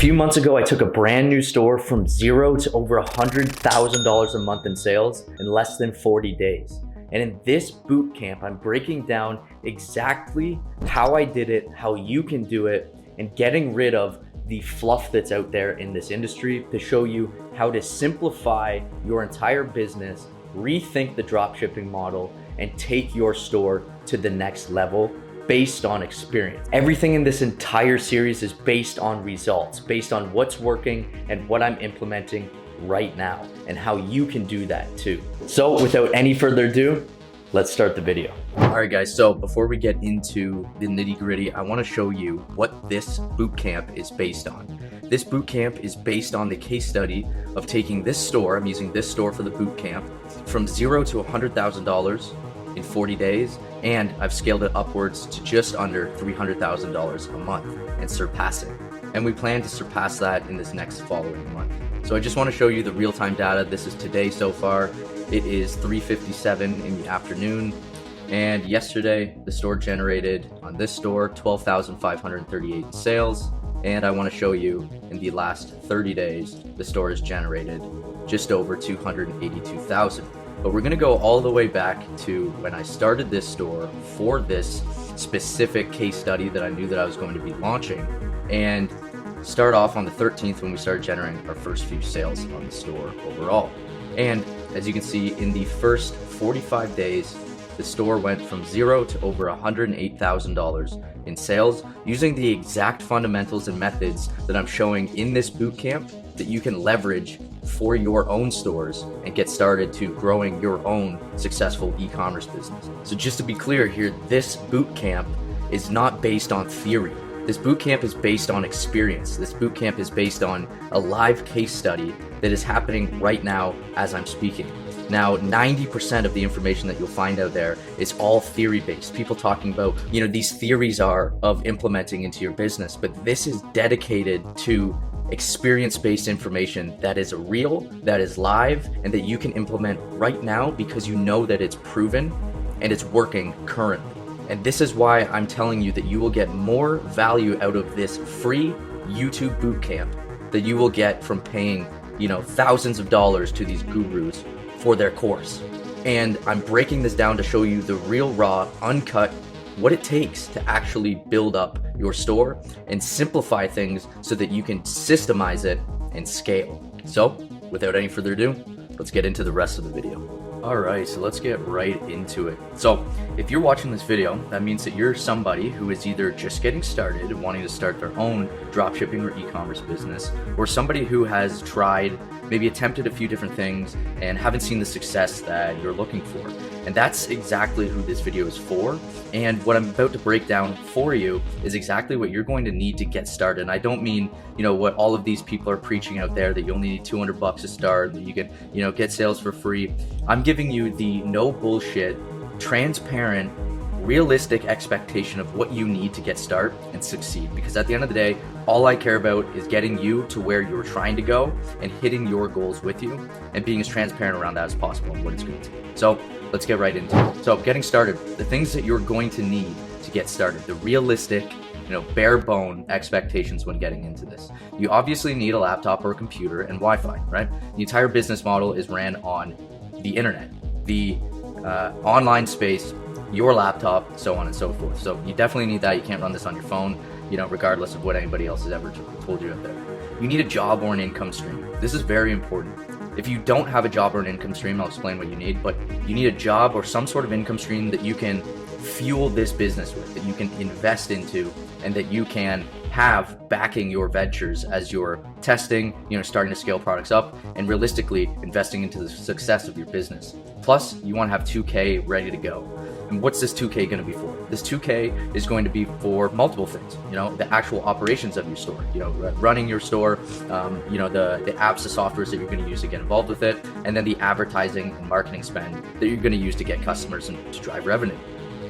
few months ago, I took a brand new store from zero to over $100,000 a month in sales in less than 40 days. And in this boot camp, I'm breaking down exactly how I did it, how you can do it, and getting rid of the fluff that's out there in this industry to show you how to simplify your entire business, rethink the dropshipping model, and take your store to the next level based on experience. Everything in this entire series is based on results, based on what's working and what I'm implementing right now and how you can do that too. So without any further ado, let's start the video. All right guys, so before we get into the nitty gritty, I want to show you what this bootcamp is based on. This bootcamp is based on the case study of taking this store, I'm using this store for the bootcamp, from zero to $100,000 in 40 days, and I've scaled it upwards to just under $300,000 a month and surpassing. And we plan to surpass that in this next following month. So I just want to show you the real-time data. This is today so far. It is 3:57 in the afternoon. And yesterday, the store generated on this store, 12,538 in sales. And I want to show you in the last 30 days, the store has generated just over 282,000. But we're going to go all the way back to when I started this store for this specific case study that I knew that I was going to be launching, and start off on the 13th when we started generating our first few sales on the store overall. And as you can see, in the first 45 days, the store went from zero to over $108,000 in sales using the exact fundamentals and methods that I'm showing in this bootcamp that you can leverage for your own stores and get started to growing your own successful e-commerce business. So just to be clear here, this bootcamp is not based on theory. This bootcamp is based on experience. This bootcamp is based on a live case study that is happening right now as I'm speaking. Now, 90% of the information that you'll find out there is all theory-based. People talking about, these theories are of implementing into your business, but this is dedicated to experience-based information that is real, that is live, and that you can implement right now because you know that it's proven and it's working currently. And this is why I'm telling you that you will get more value out of this free YouTube bootcamp that you will get from paying, thousands of dollars to these gurus for their course. And I'm breaking this down to show you the real raw, uncut, what it takes to actually build up your store and simplify things so that you can systemize it and scale. So without any further ado, let's get into the rest of the video. All right, so let's get right into it. So if you're watching this video, that means that you're somebody who is either just getting started and wanting to start their own dropshipping or e-commerce business, or somebody who has tried, maybe attempted a few different things and haven't seen the success that you're looking for. And that's exactly who this video is for. And what I'm about to break down for you is exactly what you're going to need to get started. And I don't mean, what all of these people are preaching out there, that you only need $200 to start, that you can, get sales for free. I'm giving you the no bullshit, transparent, realistic expectation of what you need to get started and succeed. Because at the end of the day, all I care about is getting you to where you're trying to go and hitting your goals with you and being as transparent around that as possible and what it's going to take. So let's get right into it. So getting started, the things that you're going to need to get started, the realistic, bare bone expectations when getting into this. You obviously need a laptop or a computer and Wi-Fi, right? The entire business model is ran on the internet, the online space, your laptop, so on and so forth. So you definitely need that. You can't run this on your phone, regardless of what anybody else has ever told you out there. You need a job or an income stream. This is very important. If you don't have a job or an income stream, I'll explain what you need, but you need a job or some sort of income stream that you can fuel this business with, that you can invest into, and that you can have backing your ventures as you're testing, starting to scale products up, and realistically investing into the success of your business. Plus, you want to have 2K ready to go. And what's this 2K going to be for? This 2K is going to be for multiple things. The actual operations of your store, running your store, the apps, the softwares that you're going to use to get involved with it, and then the advertising and marketing spend that you're going to use to get customers and to drive revenue.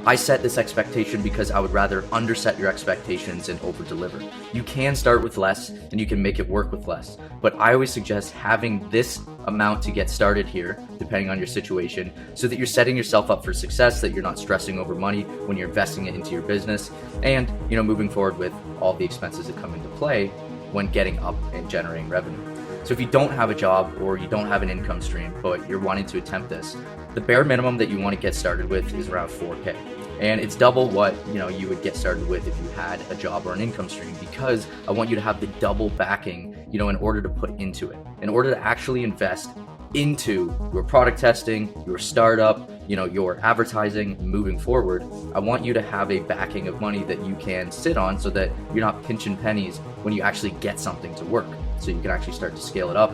I set this expectation because I would rather underset your expectations and over-deliver. You can start with less and you can make it work with less, but I always suggest having this amount to get started here, depending on your situation, so that you're setting yourself up for success, that you're not stressing over money when you're investing it into your business, and moving forward with all the expenses that come into play when getting up and generating revenue. So if you don't have a job or you don't have an income stream, but you're wanting to attempt this, the bare minimum that you want to get started with is around 4K. And it's double what you would get started with if you had a job or an income stream, because I want you to have the double backing, in order to put into it, in order to actually invest into your product testing, your startup, your advertising moving forward. I want you to have a backing of money that you can sit on so that you're not pinching pennies when you actually get something to work. So you can actually start to scale it up,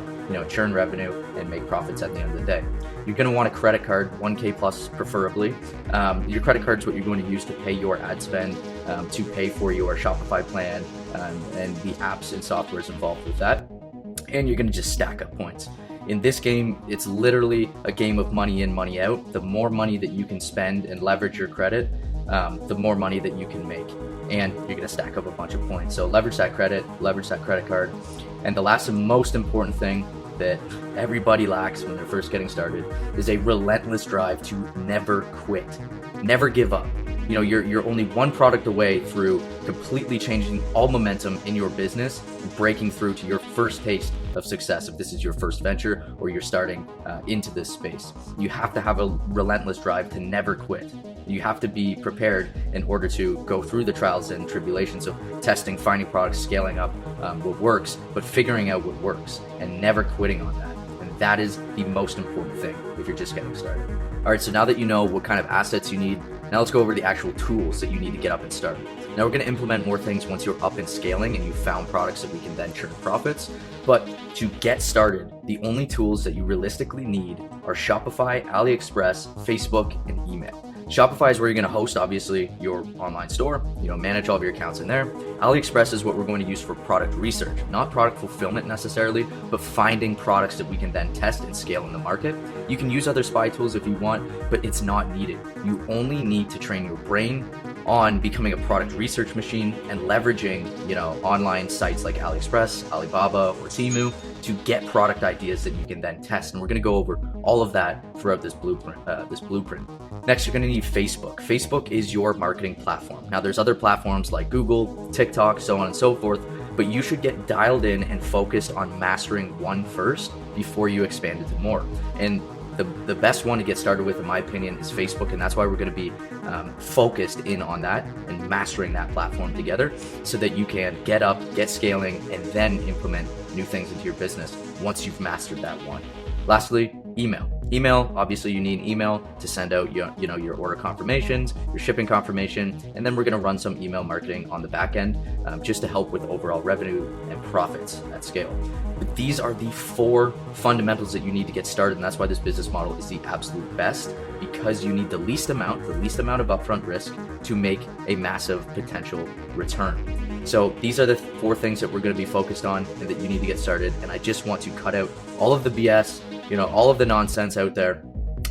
churn revenue and make profits at the end of the day. You're going to want a credit card, 1K plus preferably. Your credit card is what you're going to use to pay your ad spend, to pay for your Shopify plan, and the apps and softwares involved with that. And you're going to just stack up points. In this game, it's literally a game of money in, money out. The more money that you can spend and leverage your credit, the more money that you can make. And you're going to stack up a bunch of points. So leverage that credit card. And the last and most important thing that everybody lacks when they're first getting started is a relentless drive to never quit, never give up. You're only one product away through completely changing all momentum in your business, breaking through to your first taste of success if this is your first venture or you're starting into this space. You have to have a relentless drive to never quit. You have to be prepared in order to go through the trials and tribulations of testing, finding products, scaling up what works, but figuring out what works and never quitting on that. And that is the most important thing if you're just getting started. All right, so now that you know what kind of assets you need, now let's go over the actual tools that you need to get up and started. Now we're going to implement more things once you're up and scaling and you've found products that we can then churn profits. But to get started, the only tools that you realistically need are Shopify, AliExpress, Facebook, and email. Shopify is where you're going to host, obviously, your online store, manage all of your accounts in there. AliExpress is what we're going to use for product research, not product fulfillment necessarily, but finding products that we can then test and scale in the market. You can use other spy tools if you want, but it's not needed. You only need to train your brain on becoming a product research machine and leveraging, online sites like AliExpress, Alibaba, or Temu to get product ideas that you can then test. And we're going to go over all of that throughout this blueprint. Next, you're going to need Facebook. Facebook is your marketing platform. Now, there's other platforms like Google, TikTok, so on and so forth, but you should get dialed in and focused on mastering one first before you expand it to more. And the best one to get started with, in my opinion, is Facebook, and that's why we're going to be focused in on that and mastering that platform together so that you can get up, get scaling, and then implement new things into your business once you've mastered that one. Lastly, email. Email, obviously you need email to send out your order confirmations, your shipping confirmation, and then we're going to run some email marketing on the back end just to help with overall revenue and profits at scale. But these are the 4 fundamentals that you need to get started, and that's why this business model is the absolute best, because you need the least amount of upfront risk to make a massive potential return. So these are the 4 things that we're going to be focused on and that you need to get started. And I just want to cut out all of the BS, all of the nonsense out there,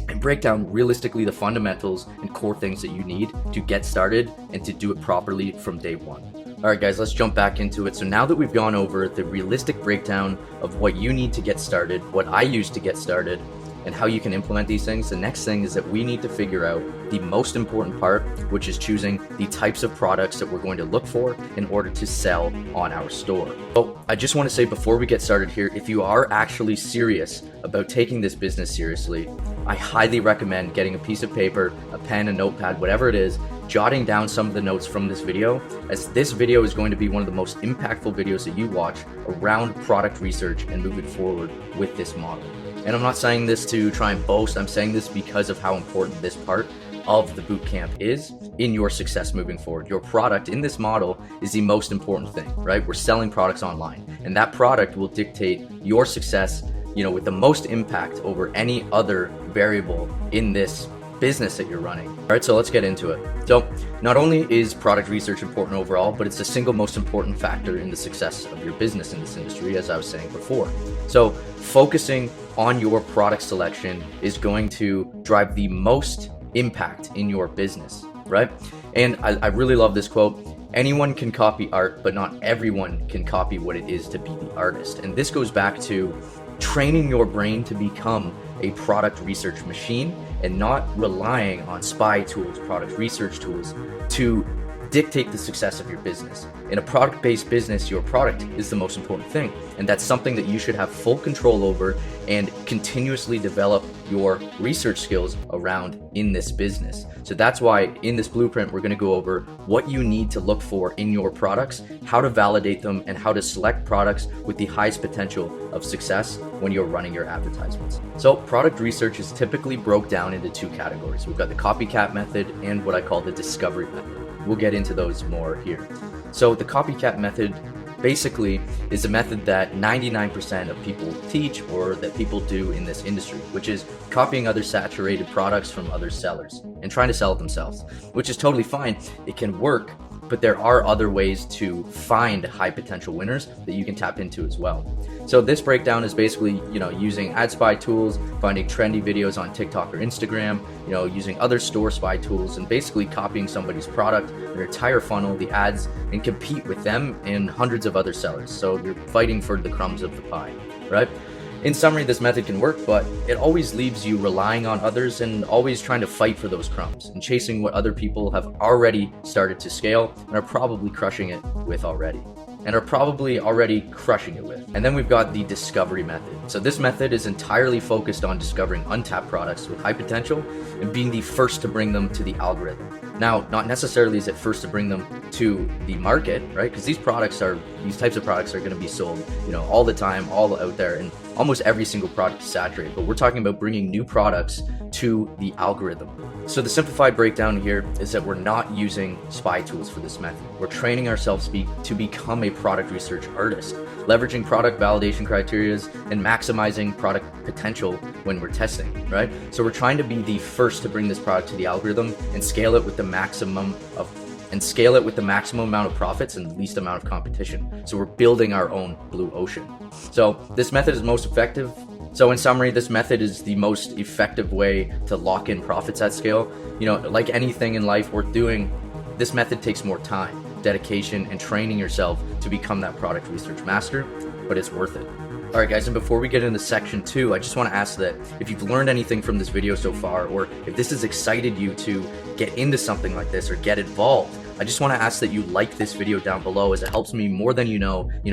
and break down realistically the fundamentals and core things that you need to get started and to do it properly from day one. All right, guys, let's jump back into it. So now that we've gone over the realistic breakdown of what you need to get started, what I use to get started, and how you can implement these things, the next thing is that we need to figure out the most important part, which is choosing the types of products that we're going to look for in order to sell on our store. So I just want to say before we get started here, if you are actually serious about taking this business seriously, I highly recommend getting a piece of paper, a pen, a notepad, whatever it is, jotting down some of the notes from this video, as this video is going to be one of the most impactful videos that you watch around product research and moving forward with this model. And I'm not saying this to try and boast, I'm saying this because of how important this part of the bootcamp is in your success moving forward. Your product in this model is the most important thing, right? We're selling products online, and that product will dictate your success, with the most impact over any other variable in this business that you're running. All right, so let's get into it. So not only is product research important overall, but it's the single most important factor in the success of your business in this industry, as I was saying before. So focusing on your product selection is going to drive the most impact in your business, right? And I really love this quote. Anyone can copy art, but not everyone can copy what it is to be the artist. And this goes back to training your brain to become a product research machine and not relying on spy tools, product research tools to dictate the success of your business. In a product-based business, your product is the most important thing, and that's something that you should have full control over and continuously develop your research skills around in this business. So that's why in this blueprint, we're going to go over what you need to look for in your products, how to validate them, and how to select products with the highest potential of success when you're running your advertisements. So product research is typically broke down into two categories. We've got the copycat method and what I call the discovery method. We'll get into those more here. So the copycat method basically is a method that 99% of people teach or that people do in this industry, which is copying other saturated products from other sellers and trying to sell it themselves, which is totally fine. It can work, but there are other ways to find high potential winners that you can tap into as well. So this breakdown is basically, using ad spy tools, finding trendy videos on TikTok or Instagram, using other store spy tools, and basically copying somebody's product, their entire funnel, the ads, and compete with them and hundreds of other sellers. So you're fighting for the crumbs of the pie, right? In summary, this method can work, but it always leaves you relying on others and always trying to fight for those crumbs and chasing what other people have already started to scale and are probably crushing it with already. And then we've got the discovery method. So this method is entirely focused on discovering untapped products with high potential and being the first to bring them to the algorithm. Now, not necessarily is it first to bring them to the market, right? Because these types of products are going to be sold, all the time, all out there, and almost every single product is saturated. But we're talking about bringing new products to the algorithm. So the simplified breakdown here is that we're not using spy tools for this method. We're training ourselves to become a product research artist, leveraging product validation criteria and maximizing product potential when we're testing, right? So we're trying to be the first to bring this product to the algorithm and scale it with the maximum amount of profits and the least amount of competition. So we're building our own blue ocean. So this method is most effective. So in summary, this method is the most effective way to lock in profits at scale. Like anything in life worth doing, this method takes more time, dedication, and training yourself to become that product research master, but it's worth it. All right, guys, and before we get into section 2, I just want to ask that if you've learned anything from this video so far, or if this has excited you to get into something like this or get involved, I just want to ask that you like this video down below, as it helps me more than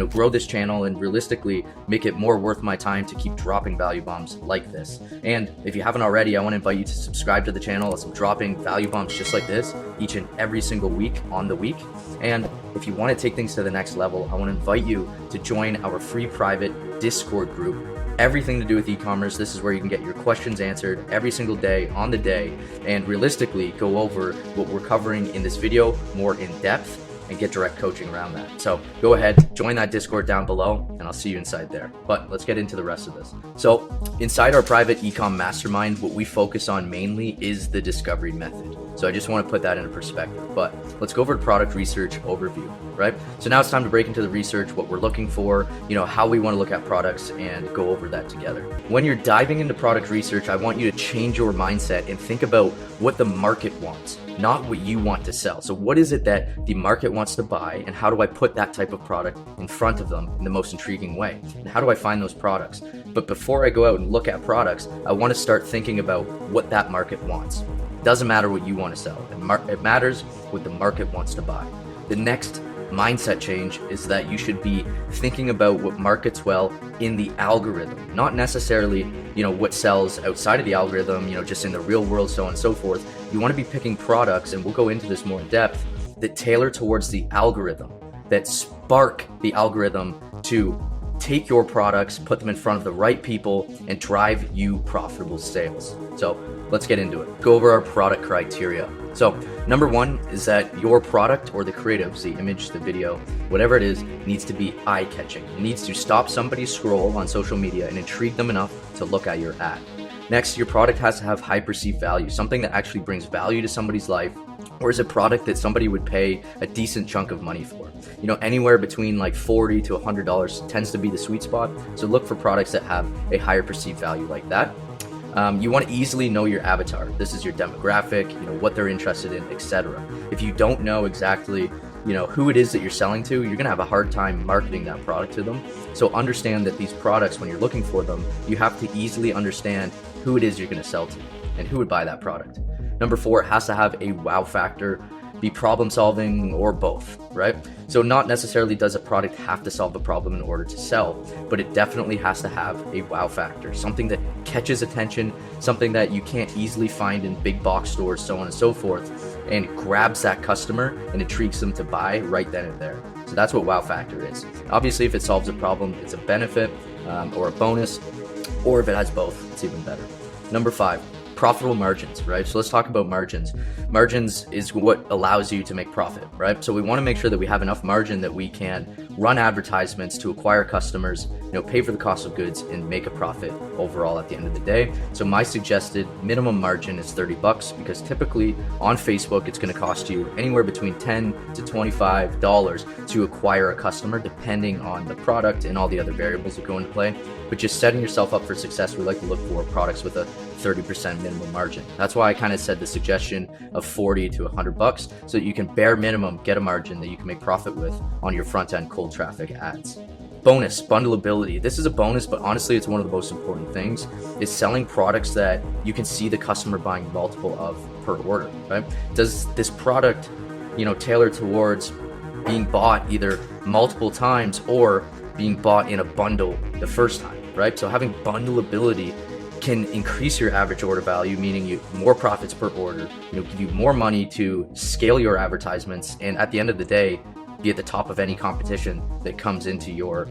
grow this channel and realistically make it more worth my time to keep dropping value bombs like this. And if you haven't already, I want to invite you to subscribe to the channel, as I'm dropping value bombs just like this each and every single week on the week. And if you want to take things to the next level, I want to invite you to join our free private Discord group. Everything to do with e-commerce. This is where you can get your questions answered every single day on the day, and realistically go over what we're covering in this video more in depth and get direct coaching around that. So go ahead, join that Discord down below, and I'll see you inside there. But let's get into the rest of this. So inside our private ecom mastermind, what we focus on mainly is the discovery method. So I just want to put that into perspective, but let's go over to product research overview, right? So now it's time to break into the research, what we're looking for, how we want to look at products, and go over that together. When you're diving into product research, I want you to change your mindset and think about what the market wants, not what you want to sell. So what is it that the market wants to buy, and how do I put that type of product in front of them in the most intriguing way? And how do I find those products? But before I go out and look at products, I want to start thinking about what that market wants. It doesn't matter what you want to sell. It matters what the market wants to buy. The next mindset change is that you should be thinking about what markets well in the algorithm, not necessarily, what sells outside of the algorithm, just in the real world, so on and so forth. You want to be picking products, and we'll go into this more in depth, that tailor towards the algorithm, that spark the algorithm to take your products, put them in front of the right people, and drive you profitable sales. So let's get into it. Go over our product criteria. So number 1 is that your product or the creatives, the image, the video, whatever it is, needs to be eye-catching. It needs to stop somebody's scroll on social media and intrigue them enough to look at your ad. Next, your product has to have high perceived value, something that actually brings value to somebody's life, or is a product that somebody would pay a decent chunk of money for. Anywhere between like $40 to $100 tends to be the sweet spot. So look for products that have a higher perceived value like that. You want to easily know your avatar. This is your demographic, what they're interested in, etc. If you don't know exactly, who it is that you're selling to, you're going to have a hard time marketing that product to them. So understand that these products, when you're looking for them, you have to easily understand who it is you're going to sell to and who would buy that product. Number 4, it has to have a wow factor, be problem solving, or both, right? So not necessarily does a product have to solve the problem in order to sell, but it definitely has to have a wow factor, something that catches attention, something that you can't easily find in big box stores, so on and so forth, and grabs that customer and intrigues them to buy right then and there. So that's what wow factor is. Obviously, if it solves a problem, it's a benefit or a bonus, or if it has both, it's even better. Number 5, profitable margins, right? So let's talk about margins. Margins is what allows you to make profit, right? So we want to make sure that we have enough margin that we can run advertisements to acquire customers, pay for the cost of goods and make a profit overall at the end of the day. So my suggested minimum margin is $30 because typically on Facebook, it's going to cost you anywhere between $10 to $25 to acquire a customer, depending on the product and all the other variables that go into play. But just setting yourself up for success, we like to look for products with a 30% minimum margin. That's why I kind of said the suggestion of $40 to $100 so that you can bare minimum get a margin that you can make profit with on your front end cold traffic ads. Bonus, bundleability. This is a bonus, but honestly, it's one of the most important things, is selling products that you can see the customer buying multiple of per order, right? Does this product, tailor towards being bought either multiple times or being bought in a bundle the first time, right? So having bundleability can increase your average order value, meaning you more profits per order, give you more money to scale your advertisements, and at the end of the day, be at the top of any competition that comes into your,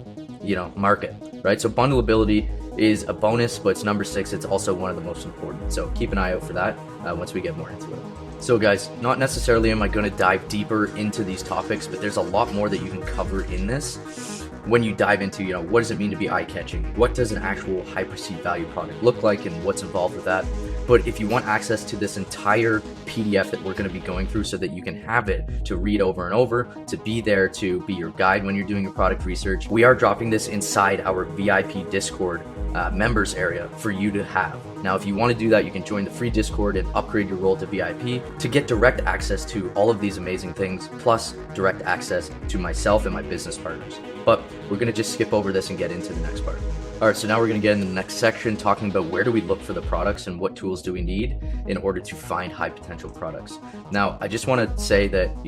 market, right? So bundleability is a bonus, but it's number 6. It's also one of the most important. So keep an eye out for that once we get more into it. So guys, not necessarily am I going to dive deeper into these topics, but there's a lot more that you can cover in this. When you dive into, what does it mean to be eye-catching? What does an actual high perceived value product look like and what's involved with that? But if you want access to this entire PDF that we're going to be going through so that you can have it to read over and over, to be there to be your guide when you're doing your product research, we are dropping this inside our VIP Discord members area for you to have. Now, if you want to do that, you can join the free Discord and upgrade your role to VIP to get direct access to all of these amazing things, plus direct access to myself and my business partners. But we're going to just skip over this and get into the next part. All right, so now we're going to get into the next section talking about where do we look for the products and what tools do we need in order to find high potential products. Now, I just want to say that,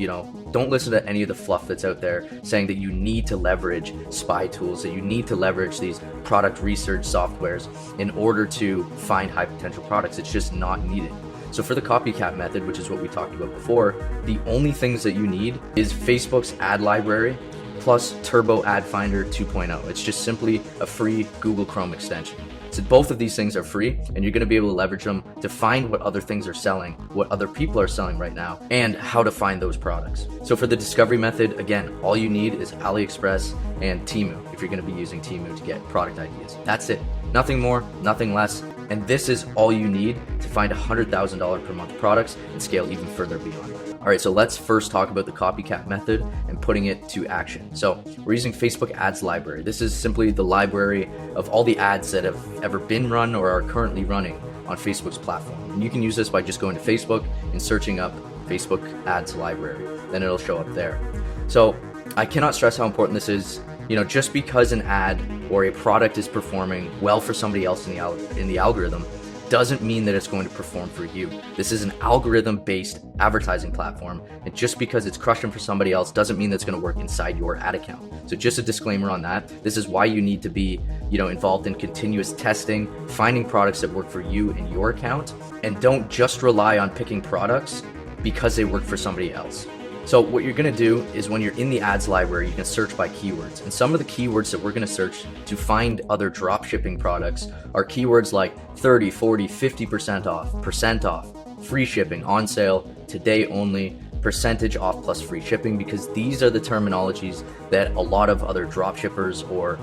don't listen to any of the fluff that's out there saying that you need to leverage spy tools, that you need to leverage these product research softwares in order to find high potential products. It's just not needed. So for the Copycat Method, which is what we talked about before, the only things that you need is Facebook's ad library plus Turbo Ad Finder 2.0. It's just simply a free Google Chrome extension. So both of these things are free, and you're going to be able to leverage them to find what other things are selling, what other people are selling right now, and how to find those products. So for the discovery method, again, all you need is AliExpress and Temu if you're going to be using Temu to get product ideas. That's it. Nothing more, nothing less. And this is all you need to find $100,000 per month products and scale even further beyond that. All right, so let's first talk about the Copycat Method and putting it to action. So we're using Facebook Ads Library. This is simply the library of all the ads that have ever been run or are currently running on Facebook's platform. And you can use this by just going to Facebook and searching up Facebook Ads Library. Then it'll show up there. So I cannot stress how important this is. Just because an ad or a product is performing well for somebody else in the algorithm doesn't mean that it's going to perform for you. This is an algorithm-based advertising platform, and just because it's crushing for somebody else doesn't mean that it's going to work inside your ad account. So just a disclaimer on that. This is why you need to be, involved in continuous testing, finding products that work for you and your account, and don't just rely on picking products because they work for somebody else. So what you're going to do is when you're in the ads library, you can search by keywords. And some of the keywords that we're going to search to find other drop shipping products are keywords like 30, 40, 50% off, percent off, free shipping, on sale, today only, percentage off plus free shipping, because these are the terminologies that a lot of other drop shippers or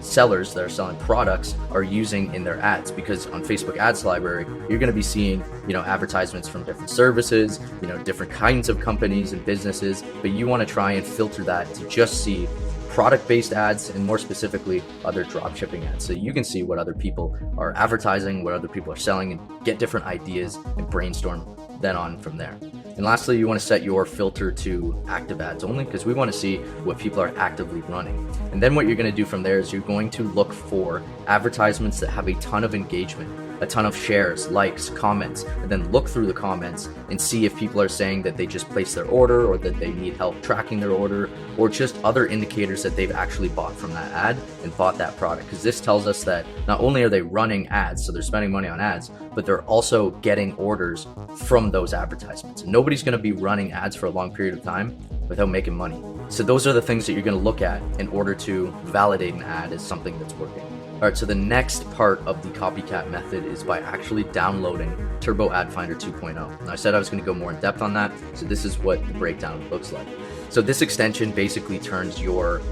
sellers that are selling products are using in their ads. Because on Facebook Ads Library, you're going to be seeing, advertisements from different services, different kinds of companies and businesses, but you want to try and filter that to just see product-based ads and more specifically other drop shipping ads, so you can see what other people are advertising, what other people are selling, and get different ideas and brainstorm then on from there. And lastly, you want to set your filter to active ads only, because we want to see what people are actively running. And then what you're going to do from there is you're going to look for advertisements that have a ton of engagement. a ton of shares, likes, comments, and then look through the comments and see if people are saying that they just placed their order or that they need help tracking their order, or just other indicators that they've actually bought from that ad and bought that product. Because this tells us that not only are they running ads, so they're spending money on ads, but they're also getting orders from those advertisements. And nobody's going to be running ads for a long period of time without making money. So those are the things that you're going to look at in order to validate an ad as something that's working. All right, so the next part of the Copycat method is by actually downloading Turbo Ad Finder 2.0. Now, I said I was going to go more in depth on that, so this is what the breakdown looks like. So this extension basically turns your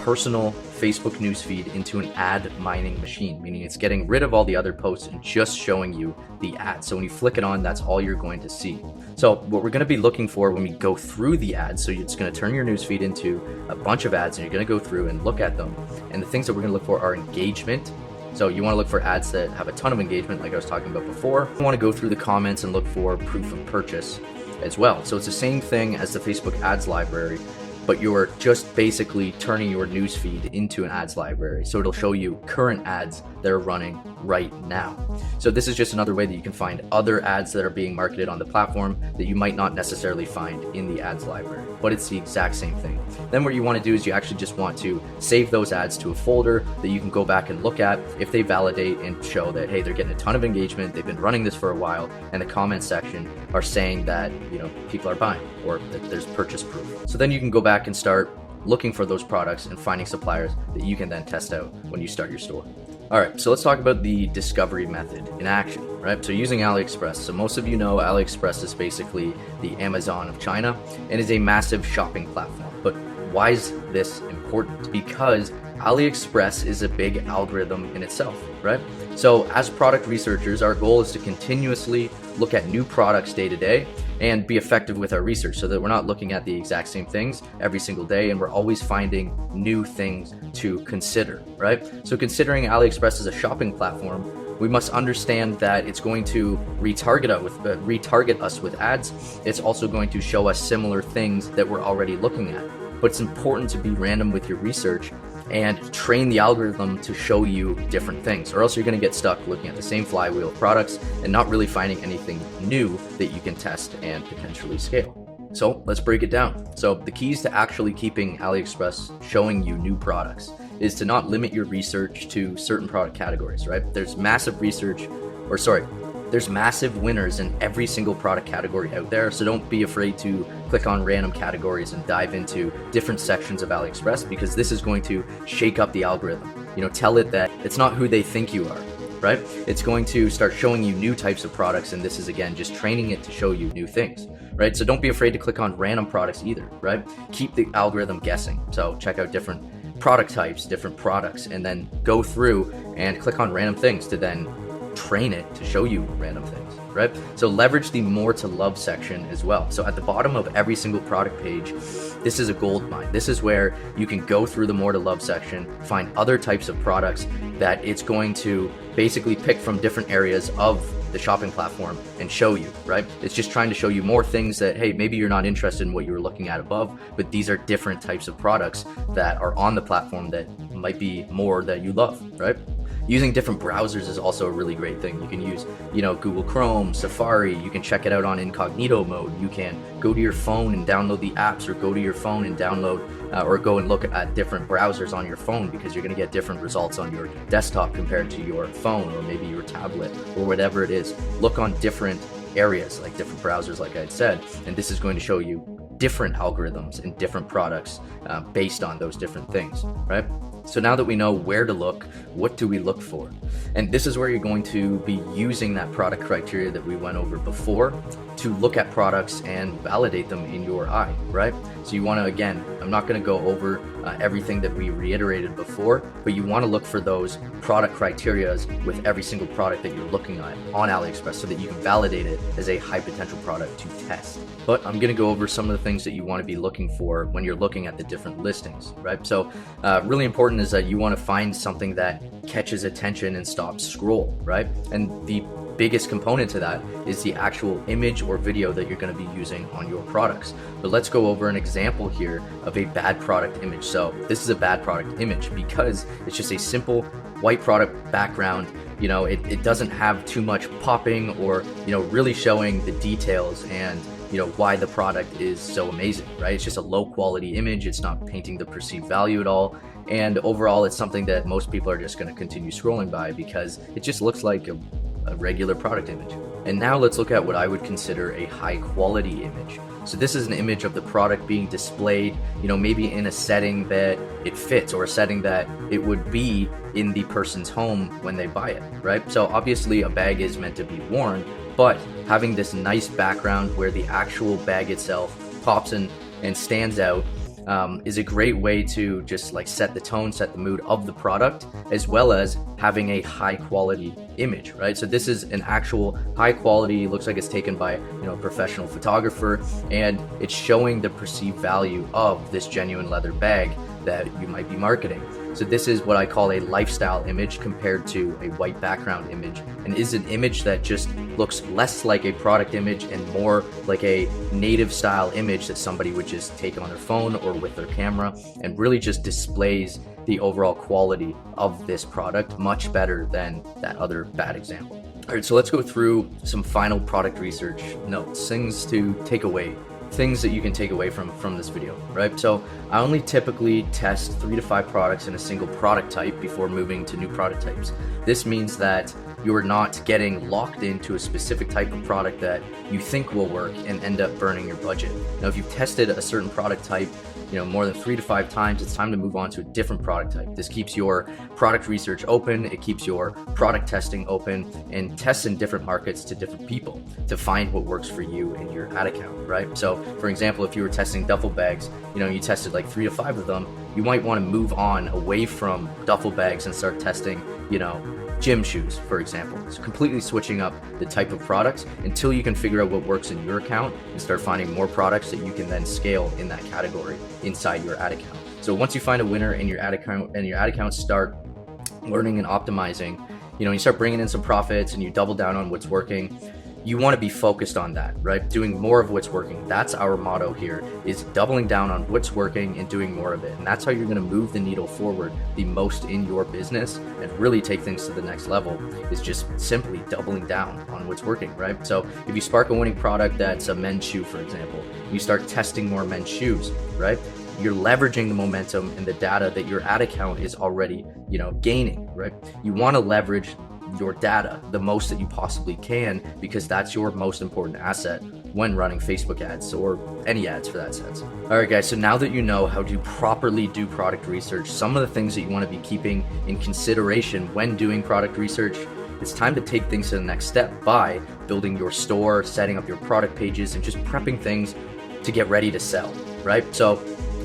personal Facebook newsfeed into an ad mining machine, meaning it's getting rid of all the other posts and just showing you the ad. So when you flick it on, that's all you're going to see. So what we're going to be looking for when we go through the ads, so it's going to turn your newsfeed into a bunch of ads and you're going to go through and look at them. And the things that we're going to look for are engagement. So you want to look for ads that have a ton of engagement, like I was talking about before. You want to go through the comments and look for proof of purchase as well. So it's the same thing as the Facebook ads library, but you're just basically turning your newsfeed into an ads library. So it'll show you current ads that are running right now. So this is just another way that you can find other ads that are being marketed on the platform that you might not necessarily find in the ads library, but it's the exact same thing. Then what you want to do is you actually just want to save those ads to a folder that you can go back and look at if they validate and show that, hey, they're getting a ton of engagement, they've been running this for a while, and the comment section are saying that, people are buying or that there's purchase proof. So then you can go back and start looking for those products and finding suppliers that you can then test out when you start your store. All right, so let's talk about the discovery method in action, right? So using AliExpress. So most of you know AliExpress is basically the Amazon of China and is a massive shopping platform. But why is this important? Because AliExpress is a big algorithm in itself, right? So as product researchers, our goal is to continuously look at new products day to day and be effective with our research so that we're not looking at the exact same things every single day and we're always finding new things to consider, right? So considering AliExpress as a shopping platform, we must understand that it's going to retarget us with ads. It's also going to show us similar things that we're already looking at. But it's important to be random with your research and train the algorithm to show you different things, or else you're going to get stuck looking at the same flywheel of products and not really finding anything new that you can test and potentially scale. So let's break it down. So the keys to actually keeping AliExpress showing you new products is to not limit your research to certain product categories, right? There's massive winners in every single product category out there. So don't be afraid to click on random categories and dive into different sections of AliExpress, because this is going to shake up the algorithm. Tell it that it's not who they think you are, right? It's going to start showing you new types of products. And this is, again, just training it to show you new things, right? So don't be afraid to click on random products either, right? Keep the algorithm guessing. So check out different product types, different products, and then go through and click on random things to then train it to show you random things, right? So leverage the more to love section as well. So at the bottom of every single product page, this is a gold mine. This is where you can go through the more to love section, find other types of products that it's going to basically pick from different areas of the shopping platform and show you, right? It's just trying to show you more things that, hey, maybe you're not interested in what you were looking at above, but these are different types of products that are on the platform that might be more that you love, right? Using different browsers is also a really great thing. You can use, Google Chrome, Safari. You can check it out on incognito mode. You can go to your phone and download the apps, or go to your phone and download or go and look at different browsers on your phone, because you're going to get different results on your desktop compared to your phone or maybe your tablet or whatever it is. Look on different areas, like different browsers, like I said, and this is going to show you different algorithms and different products based on those different things, right? So now that we know where to look, what do we look for? And this is where you're going to be using that product criteria that we went over before to look at products and validate them in your eye, right? So you want to, again, I'm not going to go over everything that we reiterated before, but you want to look for those product criterias with every single product that you're looking at on AliExpress so that you can validate it as a high potential product to test. But I'm going to go over some of the things that you want to be looking for when you're looking at the different listings, right? So really important is that you want to find something that catches attention and stops scroll, right? And the biggest component to that is the actual image or video that you're going to be using on your products. But let's go over an example here of a bad product image. So this is a bad product image because it's just a simple white product background you know, it doesn't have too much popping or, you know, really showing the details and, you know, why the product is so amazing, right? It's just a low quality image. It's not painting the perceived value at all. And overall, it's something that most people are just going to continue scrolling by because it just looks like a regular product image. And now let's look at what I would consider a high quality image. So this is an image of the product being displayed, you know, maybe in a setting that it fits or a setting that it would be in the person's home when they buy it, right? So obviously a bag is meant to be worn, but having this nice background where the actual bag itself pops in and stands out is a great way to just like set the tone, set the mood of the product, as well as having a high quality image, right? So this is an actual high quality, looks like it's taken by, you know, a professional photographer, and it's showing the perceived value of this genuine leather bag that you might be marketing. So this is what I call a lifestyle image compared to a white background image, and is an image that just looks less like a product image and more like a native style image that somebody would just take on their phone or with their camera, and really just displays the overall quality of this product much better than that other bad example. All right, so let's go through some final product research notes, things to take away, things that you can take away from this video, right? So I only typically test 3 to 5 products in a single product type before moving to new product types. This means that you're not getting locked into a specific type of product that you think will work and end up burning your budget. Now, if you've tested a certain product type, you know, more than 3 to 5 times, it's time to move on to a different product type. This keeps your product research open, it keeps your product testing open, and tests in different markets to different people to find what works for you and your ad account, right? So for example, if you were testing duffel bags, you know, you tested like 3 to 5 of them, you might want to move on away from duffel bags and start testing, you know, gym shoes, for example. So completely switching up the type of products until you can figure out what works in your account and start finding more products that you can then scale in that category inside your ad account. So once you find a winner in your ad account and your ad accounts start learning and optimizing, you know, you start bringing in some profits and you double down on what's working, you want to be focused on that, right? Doing more of what's working. That's our motto here, is doubling down on what's working and doing more of it. And that's how you're going to move the needle forward the most in your business and really take things to the next level, is just simply doubling down on what's working, right? So if you spark a winning product that's a men's shoe, for example, you start testing more men's shoes, right? You're leveraging the momentum and the data that your ad account is already, you know, gaining, right? You want to leverage your data the most that you possibly can, because that's your most important asset when running Facebook ads or any ads for that sense. All right, guys, so now that you know how to properly do product research, some of the things that you want to be keeping in consideration when doing product research, it's time to take things to the next step by building your store, setting up your product pages, and just prepping things to get ready to sell, right? So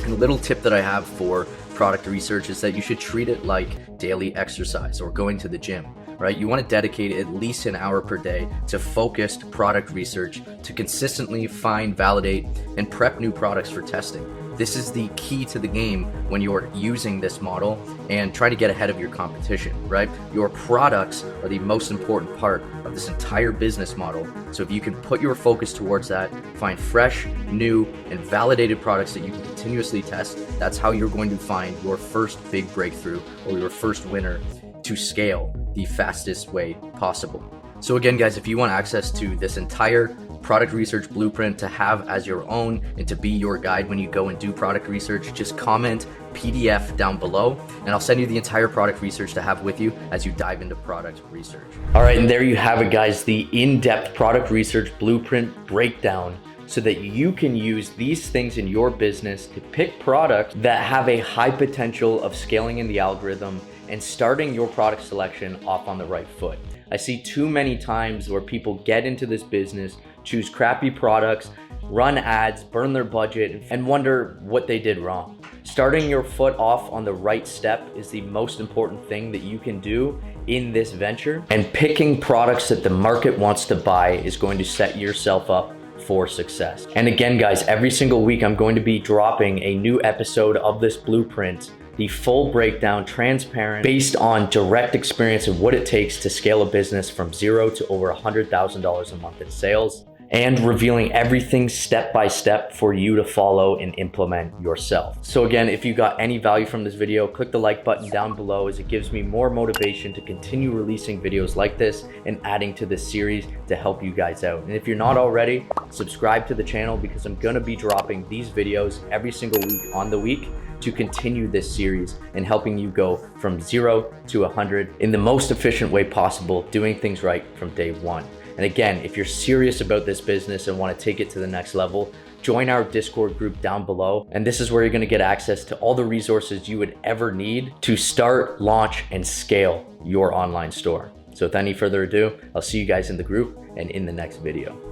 a little tip that I have for product research is that you should treat it like daily exercise or going to the gym, right? You want to dedicate at least an hour per day to focused product research to consistently find, validate, and prep new products for testing. This is the key to the game when you're using this model, and try to get ahead of your competition, right? Your products are the most important part of this entire business model. So if you can put your focus towards that, find fresh, new, and validated products that you can continuously test, that's how you're going to find your first big breakthrough or your first winner to scale the fastest way possible. So again, guys, if you want access to this entire product research blueprint to have as your own and to be your guide when you go and do product research, just comment PDF down below and I'll send you the entire product research to have with you as you dive into product research. All right, and there you have it, guys, the in-depth product research blueprint breakdown, so that you can use these things in your business to pick products that have a high potential of scaling in the algorithm and starting your product selection off on the right foot. I see too many times where people get into this business, choose crappy products, run ads, burn their budget, and wonder what they did wrong. Starting your foot off on the right step is the most important thing that you can do in this venture, and picking products that the market wants to buy is going to set yourself up for success. And again, guys, every single week I'm going to be dropping a new episode of this blueprint, the full breakdown, transparent, based on direct experience of what it takes to scale a business from zero to over $100,000 a month in sales. and revealing everything step by step for you to follow and implement yourself. So again, if you got any value from this video, click the like button down below, as it gives me more motivation to continue releasing videos like this and adding to this series to help you guys out. And if you're not already, subscribe to the channel, because I'm gonna be dropping these videos every single week on the week to continue this series and helping you go from 0 to 100 in the most efficient way possible, doing things right from day one. And again, if you're serious about this business and want to take it to the next level, join our Discord group down below. And this is where you're going to get access to all the resources you would ever need to start, launch, and scale your online store. So without any further ado, I'll see you guys in the group and in the next video.